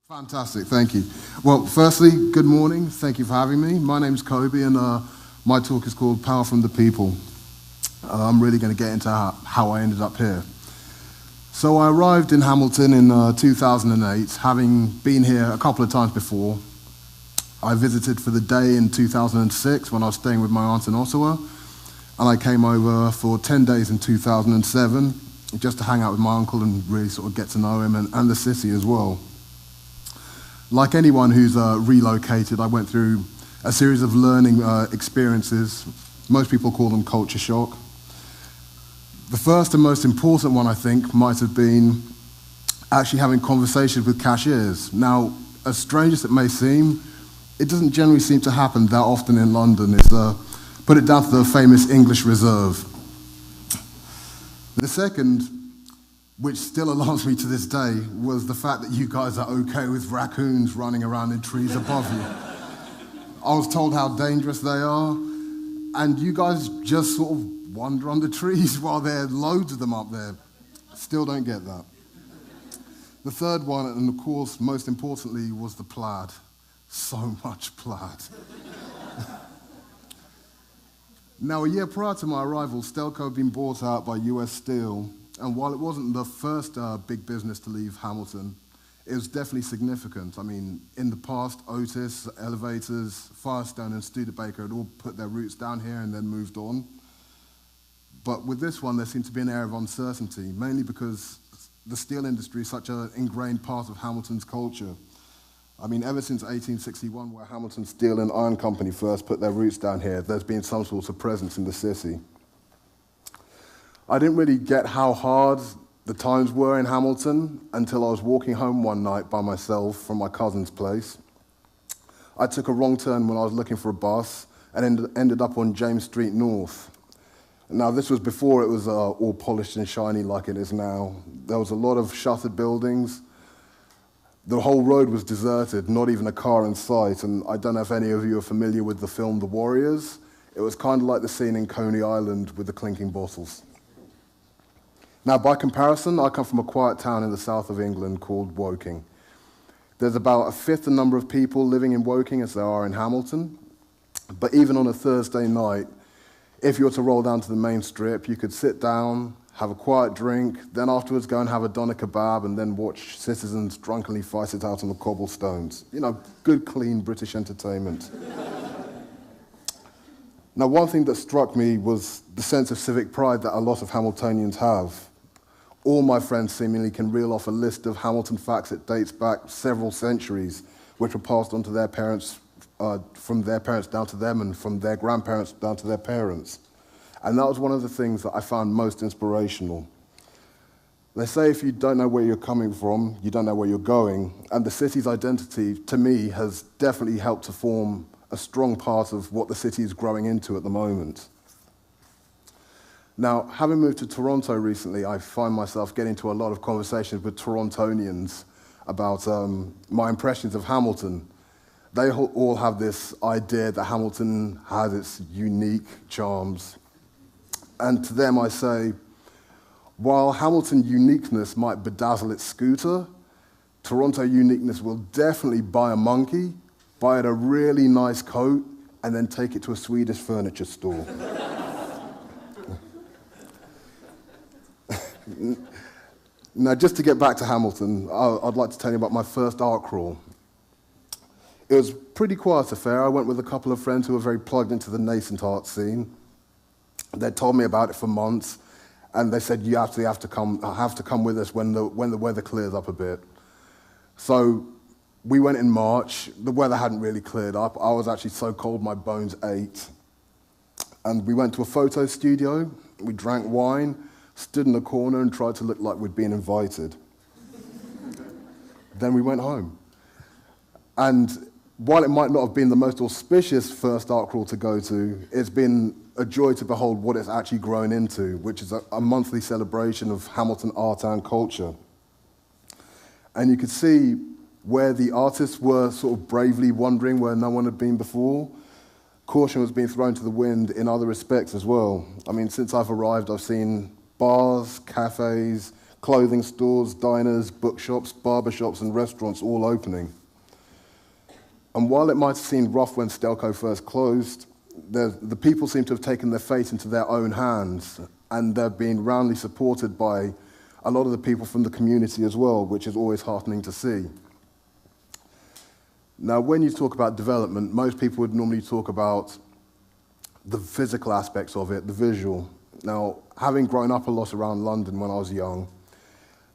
Fantastic, thank you. Well, firstly, good morning. Thank you for having me. My name's Kobi, and my talk is called Power from the People. I'm really going to get into how I ended up here. So I arrived in Hamilton in 2008, having been here a couple of times before. I visited for the day in 2006 when I was staying with my aunt in Ottawa, and I came over for 10 days in 2007 just to hang out with my uncle and really sort of get to know him and the city as well. Like anyone who's relocated, I went through a series of learning experiences. Most people call them culture shock. The first and most important one, I think, might have been actually having conversations with cashiers. Now, as strange as it may seem, it doesn't generally seem to happen that often in London. It's put it down to the famous English reserve. The second, which still alarms me to this day, was the fact that you guys are okay with raccoons running around in trees above you. I was told how dangerous they are, and you guys just sort of wander under trees while there are loads of them up there. Still don't get that. The third one, and of course, most importantly, was the plaid. So much plaid. Now, a year prior to my arrival, Stelco had been bought out by US Steel, and while it wasn't the first big business to leave Hamilton, it was definitely significant. I mean, in the past, Otis, Elevators, Firestone, and Studebaker had all put their roots down here and then moved on. But with this one, there seemed to be an air of uncertainty, mainly because the steel industry is such an ingrained part of Hamilton's culture. I mean, ever since 1861, where Hamilton Steel and Iron Company first put their roots down here, there's been some sort of presence in the city. I didn't really get how hard the times were in Hamilton until I was walking home one night by myself from my cousin's place. I took a wrong turn when I was looking for a bus and ended up on James Street North. Now, this was before it was all polished and shiny like it is now. There was a lot of shuttered buildings. The whole road was deserted, not even a car in sight, and I don't know if any of you are familiar with the film The Warriors. It was kind of like the scene in Coney Island with the clinking bottles. Now, by comparison, I come from a quiet town in the south of England called Woking. There's about a fifth the number of people living in Woking as there are in Hamilton, but even on a Thursday night, if you were to roll down to the main strip, you could sit down, have a quiet drink, then afterwards go and have a doner kebab and then watch citizens drunkenly fight it out on the cobblestones. You know, good, clean British entertainment. Now, one thing that struck me was the sense of civic pride that a lot of Hamiltonians have. All my friends seemingly can reel off a list of Hamilton facts that dates back several centuries, which were passed on to their parents, from their parents down to them, and from their grandparents down to their parents. And that was one of the things that I found most inspirational. They say if you don't know where you're coming from, you don't know where you're going, and the city's identity, to me, has definitely helped to form a strong part of what the city is growing into at the moment. Now, having moved to Toronto recently, I find myself getting into a lot of conversations with Torontonians about my impressions of Hamilton. They all have this idea that Hamilton has its unique charms. And to them I say, while Hamilton uniqueness might bedazzle its scooter, Toronto uniqueness will definitely buy a monkey, buy it a really nice coat, and then take it to a Swedish furniture store. Now, just to get back to Hamilton, I'd like to tell you about my first art crawl. It was a pretty quiet affair. I went with a couple of friends who were very plugged into the nascent art scene. They'd told me about it for months, and they said, you absolutely have to come with us when the weather clears up a bit. So we went in March. The weather hadn't really cleared up. I was actually so cold my bones ached. And we went to a photo studio. We drank wine, stood in a corner and tried to look like we'd been invited. Then we went home. And while it might not have been the most auspicious first art crawl to go to, it's been a joy to behold what it's actually grown into, which is a monthly celebration of Hamilton art and culture. And you could see where the artists were sort of bravely wandering where no one had been before. Caution was being thrown to the wind in other respects as well. I mean, since I've arrived, I've seen bars, cafes, clothing stores, diners, bookshops, barbershops, and restaurants all opening. And while it might have seemed rough when Stelco first closed, the people seem to have taken their fate into their own hands, and they're being roundly supported by a lot of the people from the community as well, which is always heartening to see. Now, when you talk about development, most people would normally talk about the physical aspects of it, the visual. Now, having grown up a lot around London when I was young,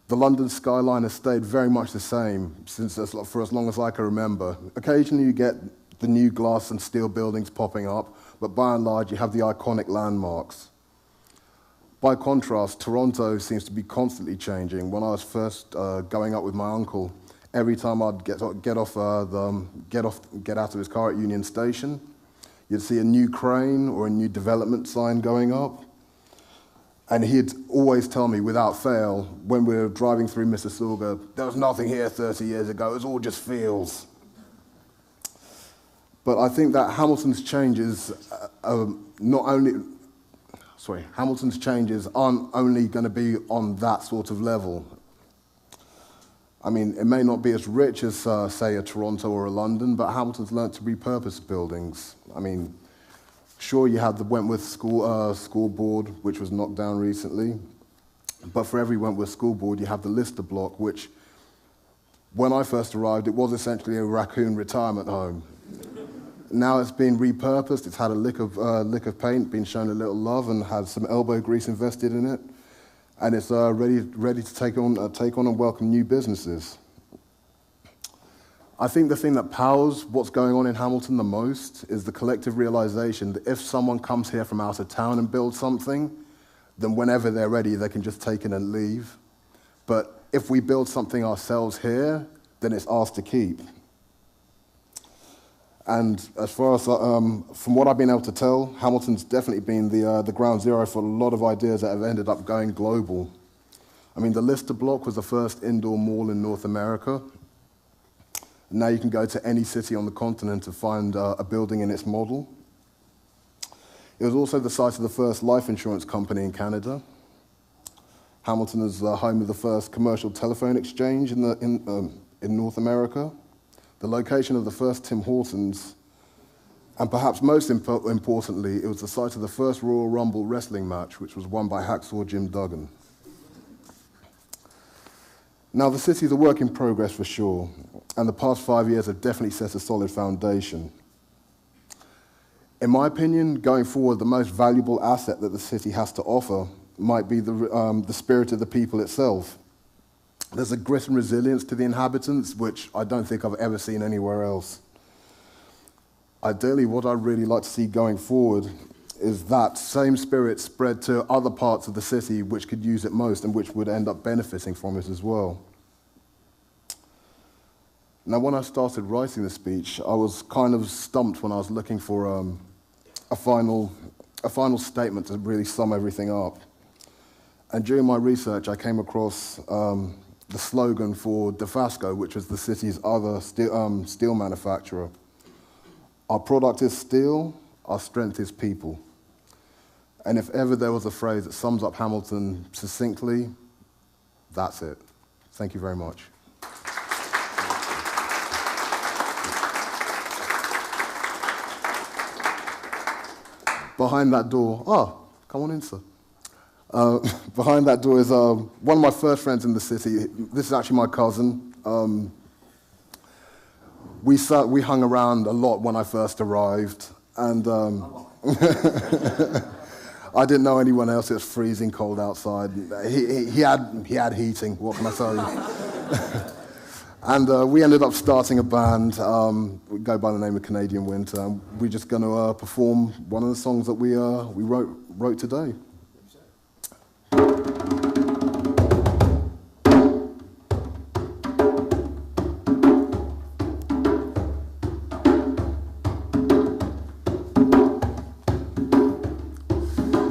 the London skyline has stayed very much the same for as long as I can remember. Occasionally you get the new glass and steel buildings popping up, but by and large you have the iconic landmarks. By contrast, Toronto seems to be constantly changing. When I was first going up with my uncle, every time I'd get out of his car at Union Station, you'd see a new crane or a new development sign going up. And he'd always tell me, without fail, when we were driving through Mississauga, there was nothing here 30 years ago, it was all just fields. But I think that Hamilton's changes Hamilton's changes aren't only going to be on that sort of level. I mean, it may not be as rich as, say, a Toronto or a London, but Hamilton's learnt to repurpose buildings. I mean, sure, you have the Wentworth School Board, which was knocked down recently, but for every Wentworth School Board, you have the Lister Block, which, when I first arrived, it was essentially a raccoon retirement home. Now it's been repurposed, it's had a lick of paint, been shown a little love, and had some elbow grease invested in it, and it's ready to take on and welcome new businesses. I think the thing that powers what's going on in Hamilton the most is the collective realization that if someone comes here from out of town and builds something, then whenever they're ready, they can just take it and leave. But if we build something ourselves here, then it's ours to keep. And as far as, from what I've been able to tell, Hamilton's definitely been the ground zero for a lot of ideas that have ended up going global. I mean, the Lister Block was the first indoor mall in North America. Now you can go to any city on the continent to find a building in its model. It was also the site of the first life insurance company in Canada. Hamilton is the home of the first commercial telephone exchange in North America, the location of the first Tim Hortons, and perhaps most importantly, it was the site of the first Royal Rumble wrestling match, which was won by Hacksaw Jim Duggan. Now, the city's a work in progress for sure, and the past 5 years have definitely set a solid foundation. In my opinion, going forward, the most valuable asset that the city has to offer might be the spirit of the people itself. There's a grit and resilience to the inhabitants, which I don't think I've ever seen anywhere else. Ideally, what I'd really like to see going forward is that same spirit spread to other parts of the city which could use it most and which would end up benefiting from it as well. Now, when I started writing the speech, I was kind of stumped when I was looking for a final statement to really sum everything up. And during my research, I came across the slogan for Dofasco, which was the city's other steel manufacturer. Our product is steel, our strength is people. And if ever there was a phrase that sums up Hamilton succinctly, that's it. Thank you very much. Behind that door, come on in, sir. Behind that door is one of my first friends in the city. This is actually my cousin. We hung around a lot when I first arrived, and I didn't know anyone else. It was freezing cold outside. He had heating. What can I tell you? And we ended up starting a band. We go by the name of Canadian Winter. And we're just going to perform one of the songs that we wrote today.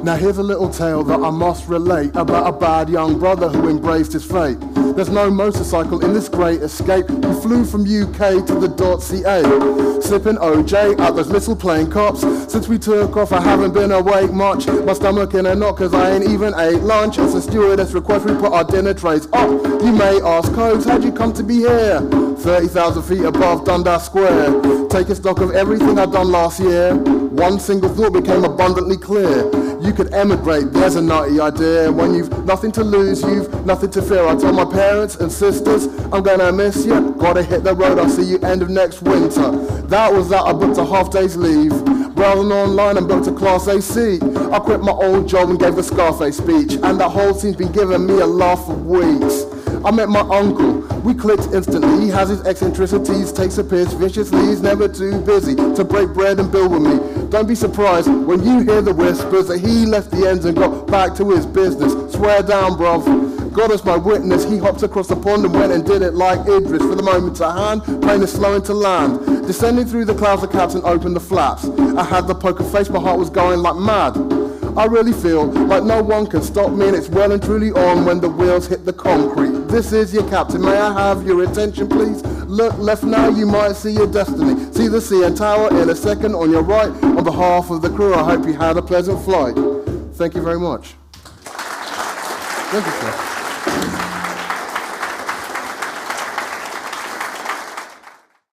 Now here's a little tale that I must relate about a bad young brother who embraced his fate. There's no motorcycle in this great escape. We flew from UK to the .ca, sipping OJ at those little plane cops. Since we took off I haven't been awake much. My stomach in a knot cause I ain't even ate lunch. As the stewardess requests we put our dinner trays up. You may ask, Codes, how'd you come to be here? 30,000 feet above Dundas Square. Taking stock of everything I'd done last year. One single thought became abundantly clear. You could emigrate, there's a nutty idea. When you've nothing to lose, you've nothing to fear. I told my parents and sisters, I'm gonna miss you. Gotta hit the road, I'll see you end of next winter. That was that, I booked a half day's leave. Browsing online and booked a Class A seat. I quit my old job and gave a Scarface speech. And that whole scene's been giving me a laugh for weeks. I met my uncle, we clicked instantly. He has his eccentricities, takes a piss viciously. He's never too busy to break bread and build with me. Don't be surprised when you hear the whispers that he left the ends and got back to his business. Swear down, bruv. God is my witness, he hopped across the pond and went and did it like Idris. For the moment at hand, plane is slowing to land. Descending through the clouds, the captain opened the flaps. I had the poker face, my heart was going like mad. I really feel like no one can stop me, and it's well and truly on when the wheels hit the concrete. This is your captain, may I have your attention please? Look left now, you might see your destiny. See the CN Tower in a second on your right. On behalf of the crew, I hope you had a pleasant flight. Thank you very much. Thank you, sir.